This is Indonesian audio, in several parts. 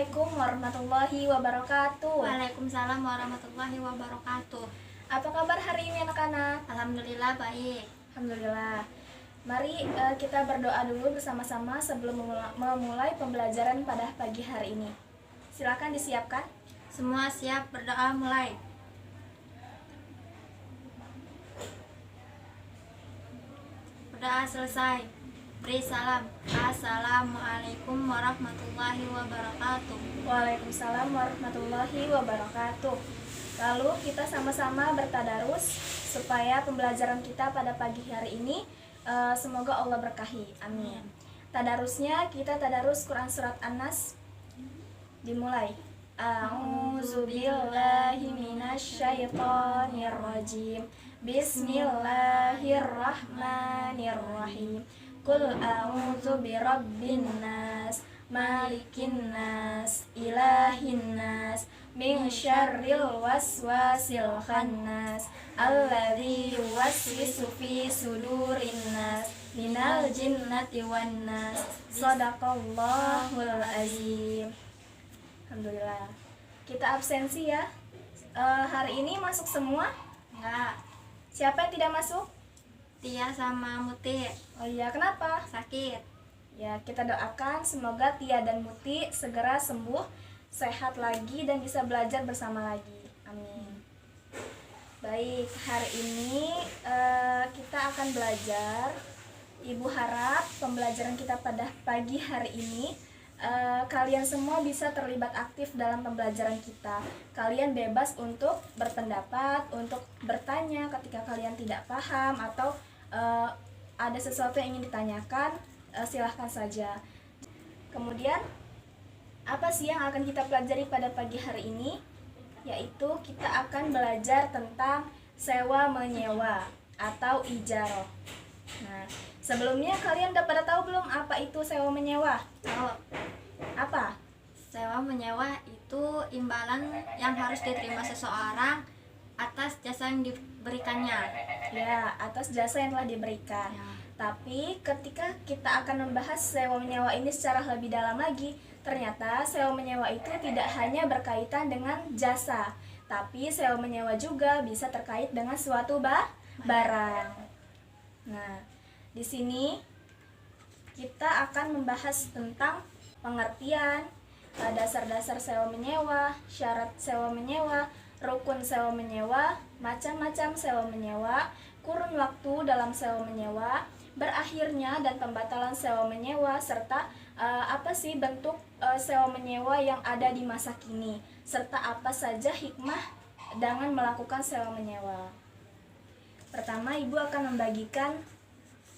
Assalamualaikum warahmatullahi wabarakatuh. Waalaikumsalam warahmatullahi wabarakatuh. Apa kabar hari ini anak-anak? Alhamdulillah baik. Alhamdulillah. Mari kita berdoa dulu bersama-sama sebelum memulai pembelajaran pada pagi hari ini. Silakan disiapkan. Semua siap, berdoa mulai. Berdoa selesai. Beri salam. Assalamualaikum warahmatullahi wabarakatuh. Waalaikumsalam warahmatullahi wabarakatuh. Lalu kita sama-sama bertadarus supaya pembelajaran kita pada pagi hari ini semoga Allah berkahi. Amin. Tadarusnya kita tadarus Quran surat An-Nas. Dimulai. A'udzubillahi minasyaitonirrajim. Bismillahirrahmanirrahim. Qul a'udzu birabbin nas, malikin nas, ilahin nas, min syarril waswasil khannas, alladzi yuwaswisu fi sudurin nas, minal jinnati wan nas. Shadaqallahul azim. Alhamdulillah. Kita absensi ya. Hari ini masuk semua? Enggak. Siapa yang tidak masuk? Tia sama Muti Oh iya, kenapa? sakit. Ya, kita doakan semoga Tia dan Muti segera sembuh, sehat lagi dan bisa belajar bersama lagi. Amin. Baik, hari ini kita akan belajar. Ibu harap pembelajaran kita pada pagi hari ini kalian semua bisa terlibat aktif dalam pembelajaran kita. Kalian bebas untuk berpendapat, untuk bertanya ketika kalian tidak paham atau ada sesuatu yang ingin ditanyakan, silahkan saja. Kemudian, apa sih yang akan kita pelajari pada pagi hari ini? Yaitu kita akan belajar tentang sewa menyewa atau ijaroh. Nah, sebelumnya kalian udah pada tahu belum apa itu sewa menyewa? Tahu. Apa? Sewa menyewa itu imbalan yang harus diterima seseorang atas jasa yang diberikannya. Ya, atas jasa yang telah diberikan. Ya. Tapi ketika kita akan membahas sewa menyewa ini secara lebih dalam lagi, ternyata sewa menyewa itu tidak hanya berkaitan dengan jasa, tapi sewa menyewa juga bisa terkait dengan suatu barang. Nah, di sini kita akan membahas tentang pengertian, dasar-dasar sewa menyewa, syarat sewa menyewa, rukun sewa menyewa, macam-macam sewa menyewa, kurun waktu dalam sewa menyewa, berakhirnya dan pembatalan sewa menyewa, serta apa sih bentuk sewa menyewa yang ada di masa kini, serta apa saja hikmah dengan melakukan sewa menyewa. Pertama, Ibu akan membagikan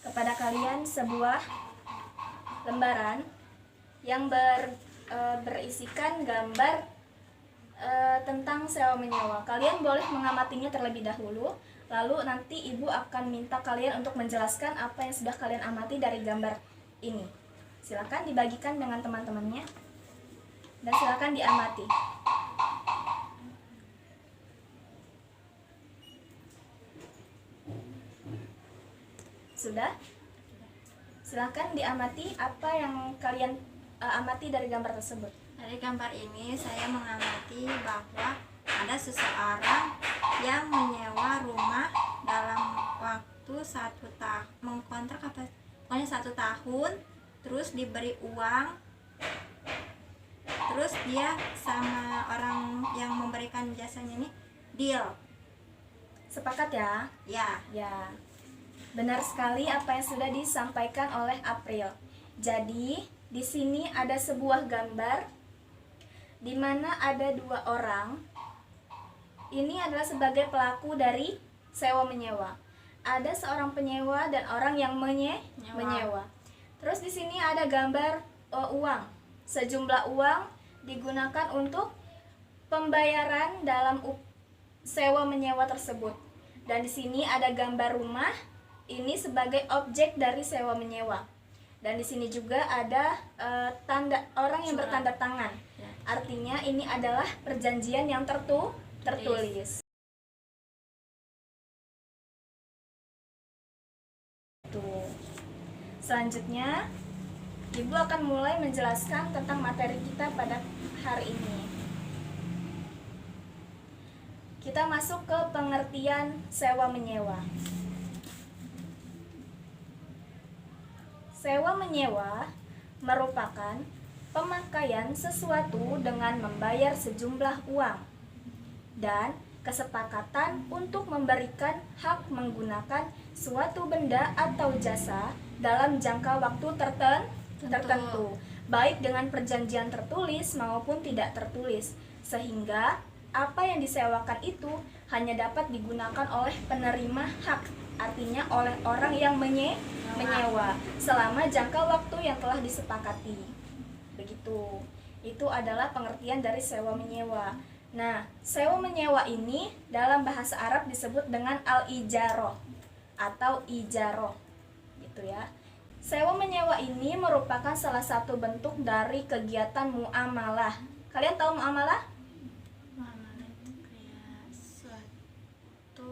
kepada kalian sebuah lembaran yang berisikan gambar tentang sewa menyewa. Kalian boleh mengamatinya terlebih dahulu, lalu nanti Ibu akan minta kalian untuk menjelaskan apa yang sudah kalian amati dari gambar ini. Silakan dibagikan dengan teman-temannya dan silakan diamati. Sudah? Silakan diamati apa yang kalian amati dari gambar tersebut. Dari gambar ini saya mengamati bahwa ada seseorang yang menyewa rumah dalam waktu 1 tahun, mengkontrak pokoknya 1 tahun, terus diberi uang, terus dia sama orang yang memberikan jasanya ini deal. Sepakat ya? Ya. Ya. Benar sekali apa yang sudah disampaikan oleh April. Jadi, di sini ada sebuah gambar di mana ada 2 orang. Ini adalah sebagai pelaku dari sewa menyewa. Ada seorang penyewa dan orang yang menyewa. Terus di sini ada gambar uang. Sejumlah uang digunakan untuk pembayaran dalam sewa menyewa tersebut. Dan di sini ada gambar rumah. Ini sebagai objek dari sewa menyewa. Dan di sini juga ada tanda orang yang bertanda tangan. Ya. Artinya ini adalah perjanjian yang tertulis. Tuh. Selanjutnya Ibu akan mulai menjelaskan tentang materi kita pada hari ini. Kita masuk ke pengertian sewa menyewa. Sewa menyewa merupakan pemakaian sesuatu dengan membayar sejumlah uang dan kesepakatan untuk memberikan hak menggunakan suatu benda atau jasa dalam jangka waktu tertentu, baik dengan perjanjian tertulis maupun tidak tertulis, sehingga apa yang disewakan itu hanya dapat digunakan oleh penerima hak, artinya oleh orang yang menyewa selama jangka waktu yang telah disepakati. Begitu. Itu adalah pengertian dari sewa menyewa. Nah, sewa menyewa ini dalam bahasa Arab disebut dengan al-ijaroh atau ijaroh, gitu ya. Sewa menyewa ini merupakan salah satu bentuk dari kegiatan muamalah. Kalian tahu muamalah? Muamalah itu kayak suatu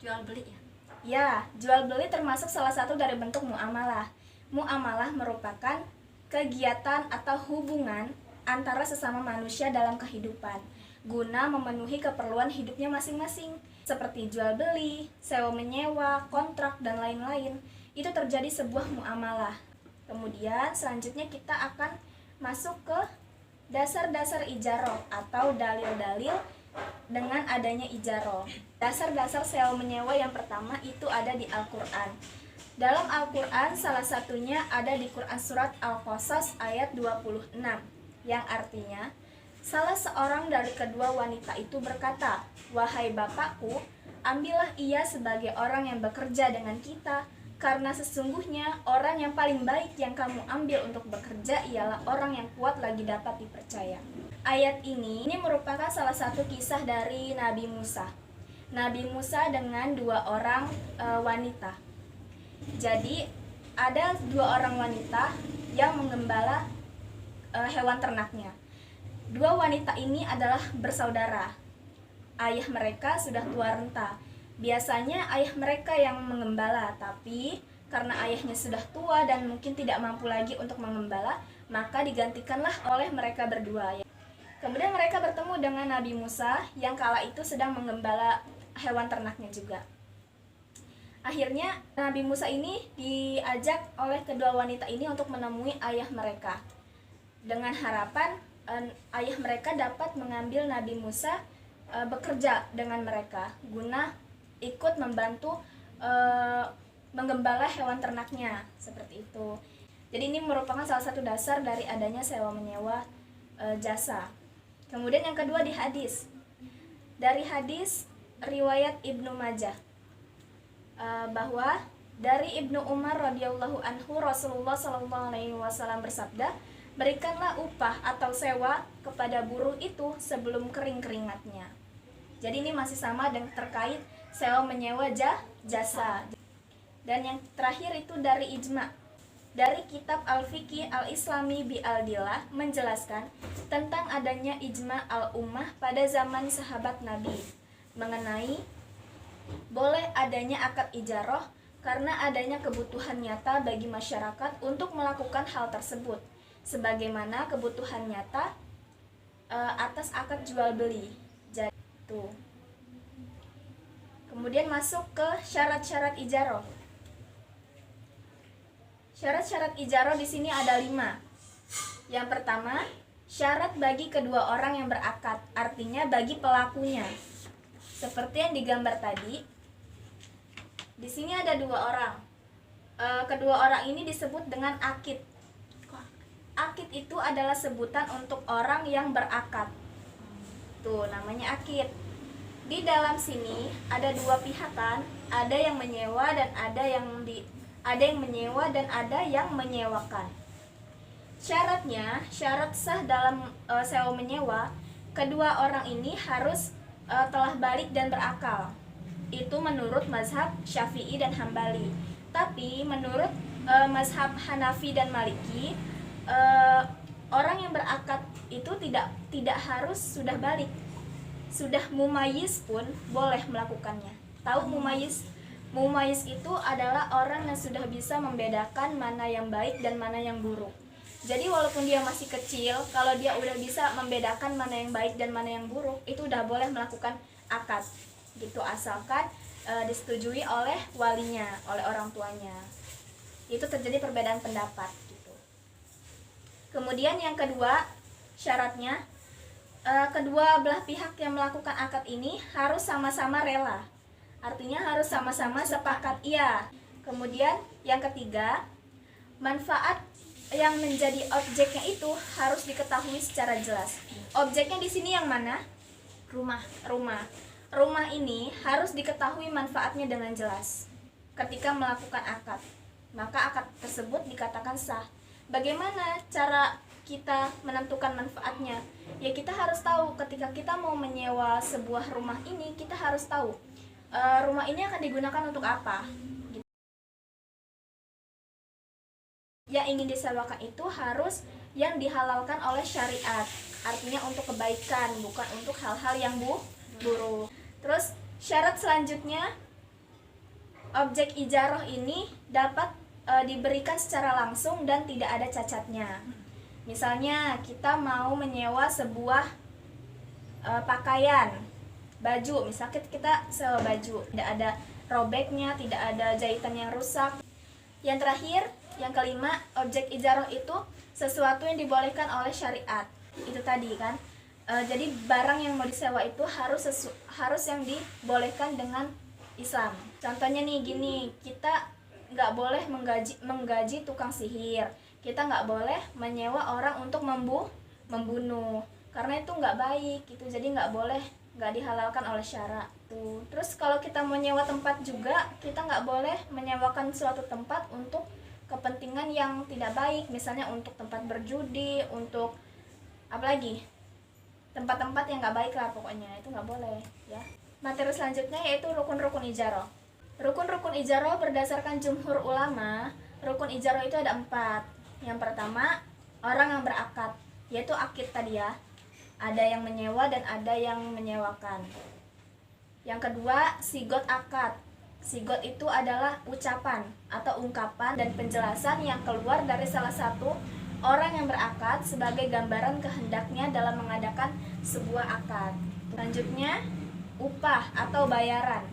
jual beli ya? Ya, jual beli termasuk salah satu dari bentuk muamalah. Muamalah merupakan kegiatan atau hubungan antara sesama manusia dalam kehidupan guna memenuhi keperluan hidupnya masing-masing, seperti jual beli, sewa menyewa, kontrak, dan lain-lain. Itu terjadi sebuah muamalah. Kemudian selanjutnya kita akan masuk ke dasar-dasar ijaroh atau dalil-dalil dengan adanya ijaroh. Dasar-dasar sewa menyewa yang pertama itu ada di Al-Quran. Dalam Al-Quran salah satunya ada di Quran Surat Al-Qasas ayat 26, yang artinya, salah seorang dari kedua wanita itu berkata, "Wahai bapakku, ambillah ia sebagai orang yang bekerja dengan kita, karena sesungguhnya orang yang paling baik yang kamu ambil untuk bekerja ialah orang yang kuat lagi dapat dipercaya." Ayat ini merupakan salah satu kisah dari Nabi Musa. Nabi Musa dengan dua orang wanita. Jadi ada dua orang wanita yang menggembala hewan ternaknya. Dua wanita ini adalah bersaudara. Ayah mereka sudah tua renta. Biasanya ayah mereka yang mengembala, tapi karena ayahnya sudah tua dan mungkin tidak mampu lagi untuk mengembala, maka digantikanlah oleh mereka berdua. Kemudian mereka bertemu dengan Nabi Musa yang kala itu sedang menggembala hewan ternaknya juga. Akhirnya Nabi Musa ini diajak oleh kedua wanita ini untuk menemui ayah mereka dengan harapan ayah mereka dapat mengambil Nabi Musa bekerja dengan mereka guna ikut membantu menggembala hewan ternaknya, seperti itu. Jadi ini merupakan salah satu dasar dari adanya sewa menyewa jasa. Kemudian yang kedua di hadis. Dari hadis riwayat Ibnu Majah bahwa dari Ibnu Umar radhiyallahu anhu Rasulullah sallallahu alaihi wasallam bersabda, "Berikanlah upah atau sewa kepada buruh itu sebelum kering keringatnya." Jadi ini masih sama dengan terkait sewa menyewa jasa. Dan yang terakhir itu dari ijma. Dari kitab Al-Fiqih Al-Islami bi Al-Dilah menjelaskan tentang adanya ijma al-ummah pada zaman sahabat Nabi mengenai boleh adanya akad ijaroh karena adanya kebutuhan nyata bagi masyarakat untuk melakukan hal tersebut, sebagaimana kebutuhan nyata atas akad jual beli. Jadi itu. Kemudian masuk ke syarat-syarat ijaroh. Syarat-syarat ijaroh di sini ada 5. Yang pertama, syarat bagi kedua orang yang berakad, artinya bagi pelakunya. Seperti yang digambar tadi. Di sini ada 2 orang. Kedua orang ini disebut dengan akid. Akid itu adalah sebutan untuk orang yang berakad. Tuh, namanya akid. Di dalam sini ada 2 pihak kan, ada yang menyewa dan ada yang menyewa dan ada yang menyewakan. Syaratnya, syarat sah dalam sewa menyewa, kedua orang ini harus telah balik dan berakal. Itu menurut mazhab Syafi'i dan Hambali. Tapi menurut mazhab Hanafi dan Maliki, orang yang berakad itu tidak harus sudah balik. Sudah mumayyiz pun boleh melakukannya. Tahu mumayyiz? Mumayyiz itu adalah orang yang sudah bisa membedakan mana yang baik dan mana yang buruk. Jadi walaupun dia masih kecil, kalau dia udah bisa membedakan mana yang baik dan mana yang buruk, itu udah boleh melakukan akad gitu, asalkan disetujui oleh walinya, oleh orang tuanya. Itu terjadi perbedaan pendapat gitu. Kemudian yang kedua, syaratnya kedua belah pihak yang melakukan akad ini harus sama-sama rela. Artinya harus sama-sama sepakat, iya. Kemudian yang ketiga, manfaat yang menjadi objeknya itu harus diketahui secara jelas. Objeknya di sini yang mana? Rumah. Rumah ini harus diketahui manfaatnya dengan jelas. Ketika melakukan akad, maka akad tersebut dikatakan sah. Bagaimana cara kita menentukan manfaatnya? Ya kita harus tahu, ketika kita mau menyewa sebuah rumah ini, kita harus tahu rumah ini akan digunakan untuk apa. Yang ingin disewakan itu harus yang dihalalkan oleh syariat, artinya untuk kebaikan, bukan untuk hal-hal yang buruk. Terus syarat selanjutnya, objek ijarah ini dapat diberikan secara langsung dan tidak ada cacatnya. Misalnya kita mau menyewa sebuah pakaian, baju, misalnya kita sewa baju, tidak ada robeknya, tidak ada jahitan yang rusak. Yang terakhir, yang kelima, objek ijarah itu sesuatu yang dibolehkan oleh syariat. Itu tadi kan. Jadi barang yang mau disewa itu harus yang dibolehkan dengan Islam. Contohnya nih gini, kita nggak boleh menggaji tukang sihir. Kita nggak boleh menyewa orang untuk membunuh, karena itu nggak baik gitu. Jadi nggak dihalalkan oleh syara tuh. Terus kalau kita mau nyewa tempat juga, kita nggak boleh menyewakan suatu tempat untuk kepentingan yang tidak baik, misalnya untuk tempat berjudi, untuk apalagi tempat-tempat yang nggak baik lah pokoknya, itu nggak boleh ya. Materi selanjutnya yaitu rukun-rukun ijarah. Rukun-rukun ijarah berdasarkan jumhur ulama, rukun ijarah itu ada 4. Yang pertama, orang yang berakad, yaitu akid tadi ya. Ada yang menyewa dan ada yang menyewakan. Yang kedua, sigot akad. Sigot itu adalah ucapan atau ungkapan dan penjelasan yang keluar dari salah satu orang yang berakad sebagai gambaran kehendaknya dalam mengadakan sebuah akad. Selanjutnya, upah atau bayaran.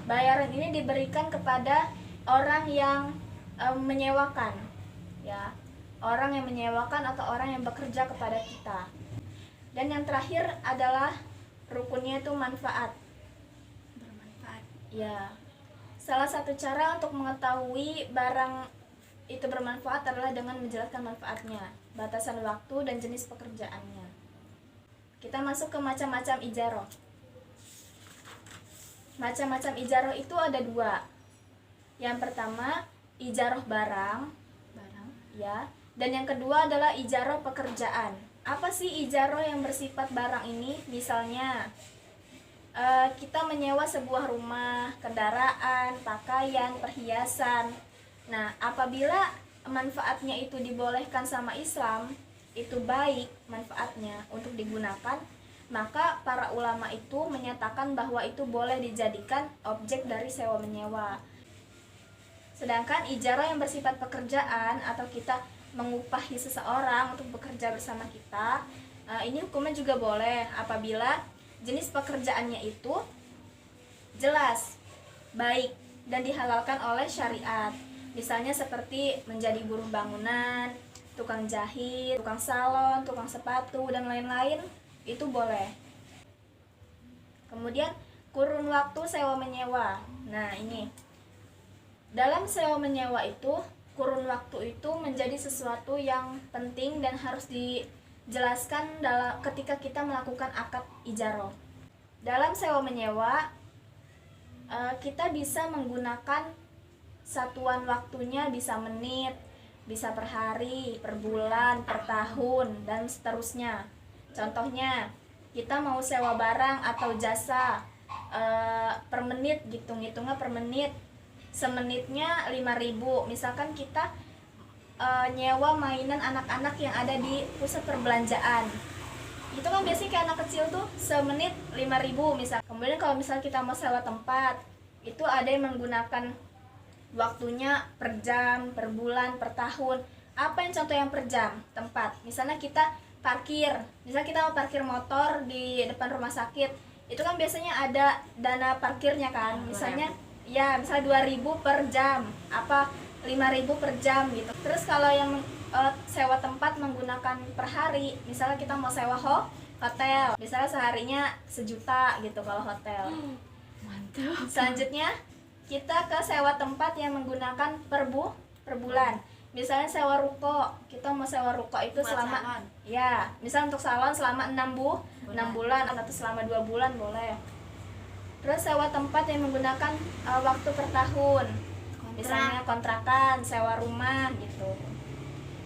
Bayaran ini diberikan kepada orang yang menyewakan, ya, orang yang menyewakan atau orang yang bekerja kepada kita. Dan yang terakhir adalah rukunnya itu manfaat. Ya, salah satu cara untuk mengetahui barang itu bermanfaat adalah dengan menjelaskan manfaatnya, batasan waktu dan jenis pekerjaannya. Kita masuk ke macam-macam ijarah. Macam-macam ijarah itu ada 2. Yang pertama, ijarah barang, ya. Dan yang kedua adalah ijarah pekerjaan. Apa sih ijarah yang bersifat barang ini? Misalnya, kita menyewa sebuah rumah, kendaraan, pakaian, perhiasan. Nah, apabila manfaatnya itu dibolehkan sama Islam, itu baik manfaatnya untuk digunakan, maka para ulama itu menyatakan bahwa itu boleh dijadikan objek dari sewa menyewa. Sedangkan ijarah yang bersifat pekerjaan atau kita mengupahi seseorang untuk bekerja bersama kita, ini hukumnya juga boleh apabila jenis pekerjaannya itu jelas, baik, dan dihalalkan oleh syariat. Misalnya seperti menjadi buruh bangunan, tukang jahit, tukang salon, tukang sepatu, dan lain-lain, itu boleh. Kemudian kurun waktu sewa menyewa. Nah ini, dalam sewa menyewa itu, kurun waktu itu menjadi sesuatu yang penting dan harus dijelaskan ketika kita melakukan akad ijarah. Dalam sewa menyewa, kita bisa menggunakan satuan waktunya, bisa menit, bisa per hari, per bulan, per tahun, dan seterusnya. Contohnya, kita mau sewa barang atau jasa per menit, hitungnya per menit. Semenitnya 5.000. Misalkan kita nyewa mainan anak-anak yang ada di pusat perbelanjaan, itu kan biasanya kayak anak kecil tuh semenit 5.000 misal. Kemudian kalau misal kita mau sewa tempat, itu ada yang menggunakan waktunya per jam, per bulan, per tahun. Apa yang contoh yang per jam? Tempat. Misalnya kita parkir. Misalnya kita mau parkir motor di depan rumah sakit. Itu kan biasanya ada dana parkirnya kan. Misalnya ya, misalnya 2.000 per jam. Apa 5.000 per jam gitu. Terus kalau yang sewa tempat menggunakan per hari, misalnya kita mau sewa hotel. Misalnya seharinya 1 juta gitu kalau hotel. Mantap. Selanjutnya kita ke sewa tempat yang menggunakan per bulan. Misalnya sewa ruko, kita mau sewa ruko itu Buat selama salon. ya, misal untuk salon selama 6 bulan atau selama 2 bulan boleh. Terus sewa tempat yang menggunakan waktu per tahun. Misalnya kontrakan, sewa rumah gitu.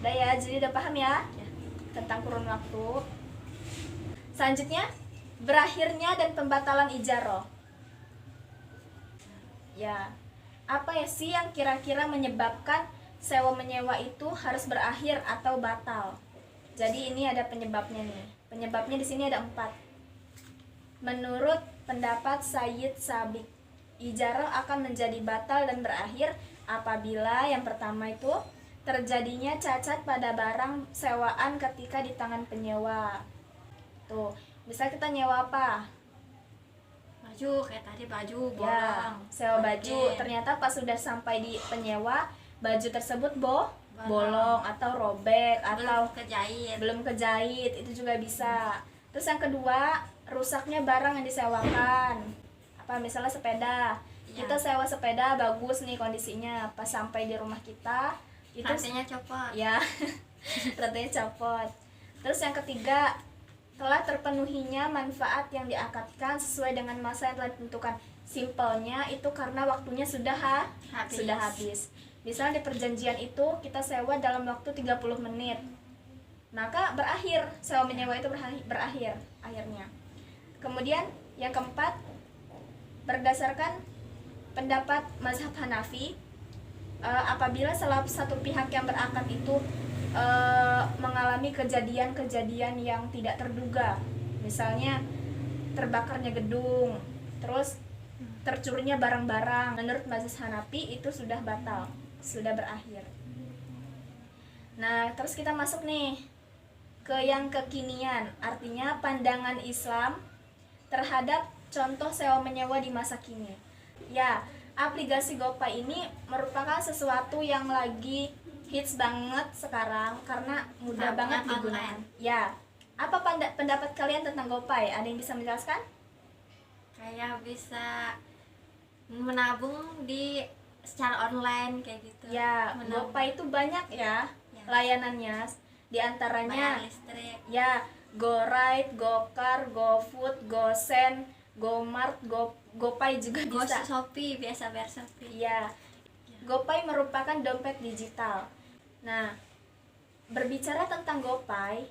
Udah ya, jadi udah paham ya tentang kurun waktu. Selanjutnya, berakhirnya dan pembatalan ijaroh. Ya, apa ya sih yang kira-kira menyebabkan sewa menyewa itu harus berakhir atau batal? Jadi ini ada penyebabnya nih. Penyebabnya di sini ada 4. Menurut pendapat Sayyid Sabiq, ijarah akan menjadi batal dan berakhir apabila yang pertama itu terjadinya cacat pada barang sewaan ketika di tangan penyewa. Tuh, misal kita nyewa apa? Baju kayak tadi, baju Ya, bolong. sewa baju. Pakai. Ternyata pas sudah sampai di penyewa, baju tersebut bolong atau robek atau belum kejahit. belum kejahit, itu juga bisa. Terus yang kedua, rusaknya barang yang disewakan. Apa misalnya sepeda. Ya. Kita sewa sepeda bagus nih kondisinya, pas sampai di rumah kita itu Rantainya copot. ya rantainya copot. Terus yang ketiga, telah terpenuhinya manfaat yang diakatkan sesuai dengan masa yang telah ditentukan. Simpelnya itu karena waktunya sudah habis. Misalnya di perjanjian itu kita sewa dalam waktu 30 menit. Maka berakhir, sewa menyewa itu berakhir akhirnya. Kemudian yang keempat, berdasarkan pendapat mazhab Hanafi, apabila salah satu pihak yang berakad itu mengalami kejadian-kejadian yang tidak terduga, misalnya terbakarnya gedung, terus tercurinya barang-barang, menurut mazhab Hanafi itu sudah batal, sudah berakhir. Nah, terus kita masuk nih ke yang kekinian, artinya pandangan Islam terhadap contoh sewa menyewa di masa kini. Ya, aplikasi GoPay ini merupakan sesuatu yang lagi hits banget sekarang karena mudah banget digunakan. Ya, apa pendapat kalian tentang GoPay? Ada yang bisa menjelaskan? Kayak bisa menabung di secara online kayak gitu. Ya, Menabung. GoPay itu banyak ya layanannya. Di antaranya Bayar listrik. ya GoRide, GoCar, GoFood, GoSend, GoMart, GoPay juga bisa. Shopee, biasa bayar Shopee. Iya, GoPay merupakan dompet digital. Nah, berbicara tentang GoPay,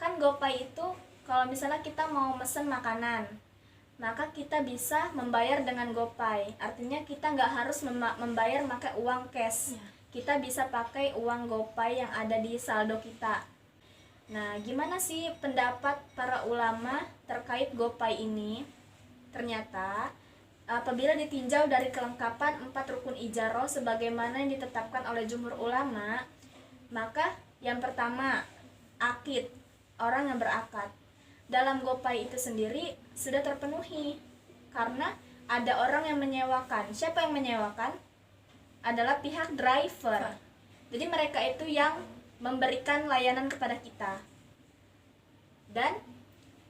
kan GoPay itu kalau misalnya kita mau mesen makanan, maka kita bisa membayar dengan GoPay. Artinya kita nggak harus membayar pakai uang cash. Ya. Kita bisa pakai uang GoPay yang ada di saldo kita. Nah, gimana sih pendapat para ulama terkait GoPay ini? Ternyata apabila ditinjau dari kelengkapan 4 rukun ijarah sebagaimana yang ditetapkan oleh jumhur ulama, maka yang pertama, akid, orang yang berakad. Dalam GoPay itu sendiri sudah terpenuhi karena ada orang yang menyewakan. Siapa yang menyewakan? Adalah pihak driver. Jadi mereka itu yang memberikan layanan kepada kita. Dan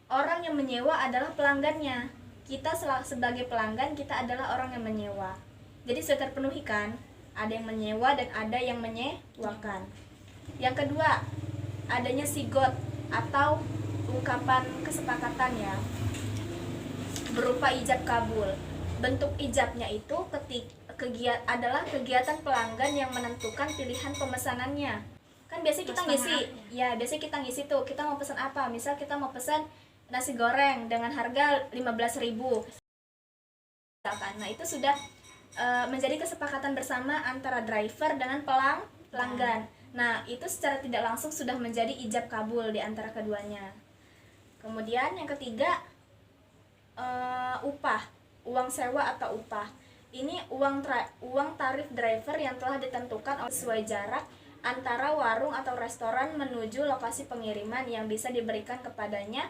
orang yang menyewa adalah pelanggannya. Kita sebagai pelanggan, kita adalah orang yang menyewa. Jadi sudah terpenuhi kan? Ada yang menyewa dan ada yang menyewakan. Yang kedua, adanya sigot atau ungkapan kesepakatan ya, berupa ijab kabul. Bentuk ijabnya itu adalah kegiatan pelanggan yang menentukan pilihan pemesanannya. Kan biasanya kita ngisi, ya biasanya kita ngisi tuh, kita mau pesan apa? Misal kita mau pesan nasi goreng dengan harga 15.000. Nah, itu sudah menjadi kesepakatan bersama antara driver dengan pelanggan. Nah, itu secara tidak langsung sudah menjadi ijab kabul di antara keduanya. Kemudian yang ketiga, upah, uang sewa atau upah. Ini uang tarif driver yang telah ditentukan sesuai jarak antara warung atau restoran menuju lokasi pengiriman yang bisa diberikan kepadanya,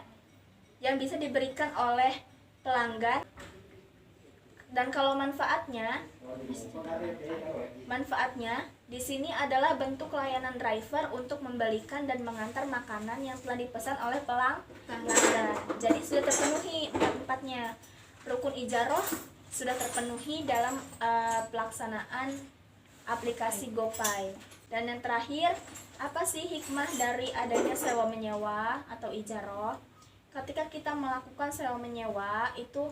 yang bisa diberikan oleh pelanggan. Dan kalau manfaatnya di sini adalah bentuk layanan driver untuk membelikan dan mengantar makanan yang telah dipesan oleh pelanggan. Jadi sudah terpenuhi empat-empatnya. Rukun ijaroh sudah terpenuhi dalam pelaksanaan aplikasi GoPay. Dan yang terakhir, apa sih hikmah dari adanya sewa menyewa atau ijaroh? Ketika kita melakukan sewa menyewa itu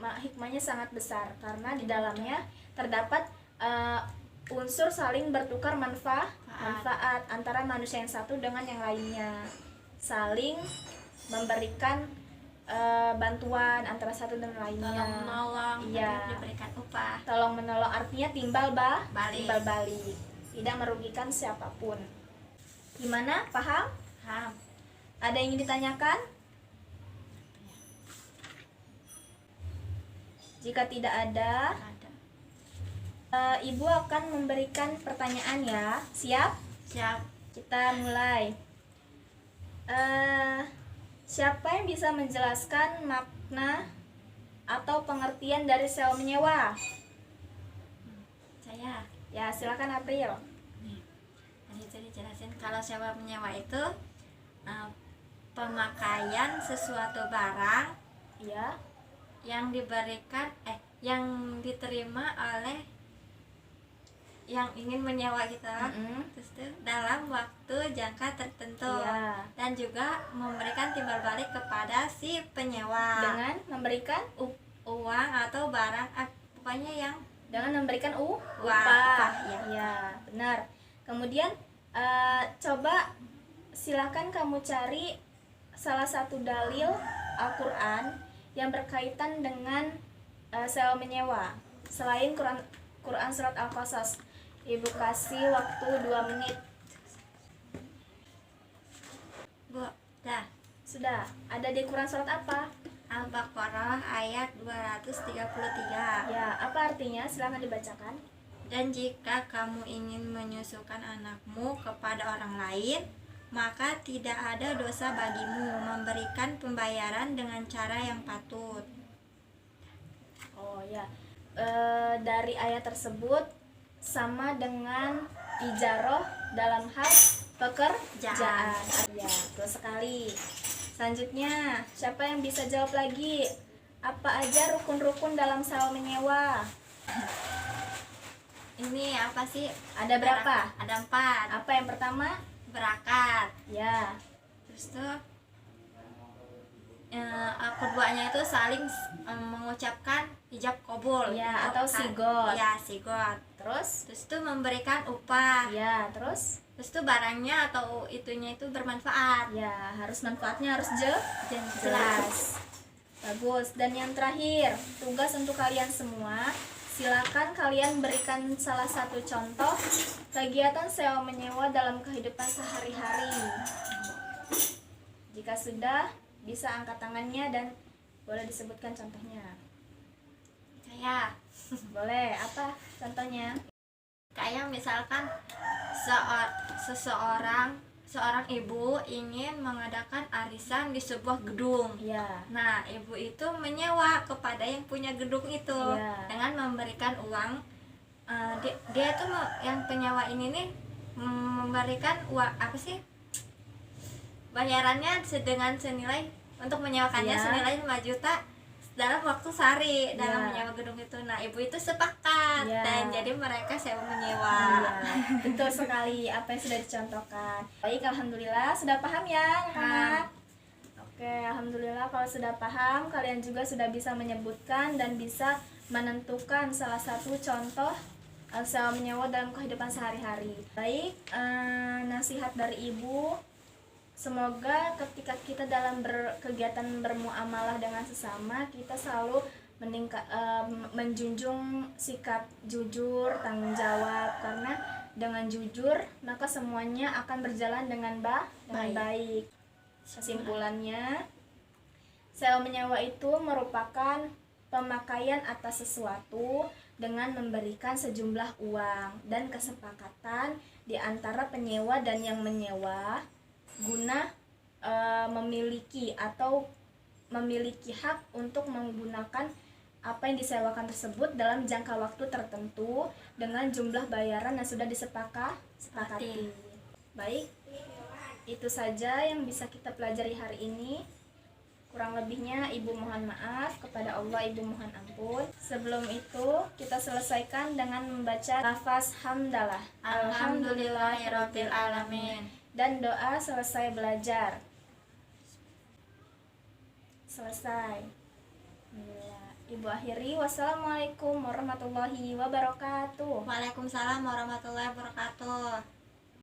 hikmahnya sangat besar karena di dalamnya terdapat unsur saling bertukar manfaat antara manusia yang satu dengan yang lainnya, saling memberikan bantuan antara satu dan lainnya, tolong menolong, iya, diberikan upah, tolong menolong artinya timbal balik. balik, tidak merugikan siapapun. Gimana, paham? Paham. Ada yang ingin ditanyakan? Jika tidak ada, Ibu akan memberikan pertanyaan ya. Siap? Siap. Kita mulai. Siapa yang bisa menjelaskan makna atau pengertian dari sewa menyewa? Saya. Ya, silakan April. Jadi jelasin kalau sewa menyewa itu pemakaian sesuatu barang Ya. yang diberikan yang diterima oleh yang ingin menyewa kita, terus tuh dalam waktu jangka tertentu, Iya. dan juga memberikan timbal balik kepada si penyewa Dengan memberikan uang atau barang, pokoknya yang dengan memberikan upah. upah, ya. Ya, benar. Kemudian coba silakan kamu cari salah satu dalil Al-Qur'an yang berkaitan dengan sewa menyewa selain Quran surat Al-Qasas. Ibu kasih waktu 2 menit. Bu, dah. Sudah. Ada di Quran surat apa? Al-Baqarah ayat 233. Ya, apa artinya? Silakan dibacakan. Dan jika kamu ingin menyusukan anakmu kepada orang lain, maka tidak ada dosa bagimu memberikan pembayaran dengan cara yang patut. Oh ya, dari ayat tersebut sama dengan ijaroh dalam hal pekerjaan. Ya, betul sekali. Selanjutnya, siapa yang bisa jawab lagi? Apa aja rukun-rukun dalam sewa menyewa? Ini apa sih? Ada berapa? Ada 4. Apa yang pertama? Berakat. Ya, Terus tuh keduanya itu saling mengucapkan ijab kabul. ya, atau sigot. Ya, sigot. Terus? Terus tuh memberikan upah. Ya, terus? Terus tuh barangnya atau itunya itu bermanfaat. Ya, harus manfaatnya harus Jelas. jelas. Bagus. Dan yang terakhir, tugas untuk kalian semua. Silakan kalian berikan salah satu contoh kegiatan sewa menyewa dalam kehidupan sehari-hari. Jika sudah, bisa angkat tangannya dan boleh disebutkan contohnya. Kayak Boleh, apa contohnya? kayak misalkan seorang ibu ingin mengadakan arisan di sebuah gedung. Ya, Nah, ibu itu menyewa kepada yang punya gedung itu Iya. dengan memberikan uang. Dia tuh yang penyewa ini nih memberikan uang apa sih? Bayarannya dengan senilai untuk menyewakannya Iya. senilai 5 juta dalam waktu sehari dalam Iya. menyewa gedung itu. Nah, ibu itu sepakat Iya. dan jadi mereka sewa menyewa. iya, betul sekali apa yang sudah dicontohkan. Baik, alhamdulillah sudah paham ya anak-anak. Oke, alhamdulillah kalau sudah paham, kalian juga sudah bisa menyebutkan dan bisa menentukan salah satu contoh sewa menyewa dalam kehidupan sehari-hari. Baik, nasihat dari ibu, semoga ketika kita dalam kegiatan bermuamalah dengan sesama, kita selalu menjunjung sikap jujur, tanggung jawab, karena dengan jujur maka semuanya akan berjalan dengan baik. Kesimpulannya, sewa menyewa itu merupakan pemakaian atas sesuatu dengan memberikan sejumlah uang dan kesepakatan di antara penyewa dan yang menyewa guna memiliki atau memiliki hak untuk menggunakan apa yang disewakan tersebut dalam jangka waktu tertentu dengan jumlah bayaran yang sudah disepakati. Baik, itu saja yang bisa kita pelajari hari ini. Kurang lebihnya Ibu mohon maaf, kepada Allah Ibu mohon ampun. Sebelum itu kita selesaikan dengan membaca lafaz hamdalah. Alhamdulillahirabbil alamin. Dan doa selesai belajar. Selesai. Ibu akhiri, wassalamualaikum warahmatullahi wabarakatuh. Waalaikumsalam warahmatullahi wabarakatuh.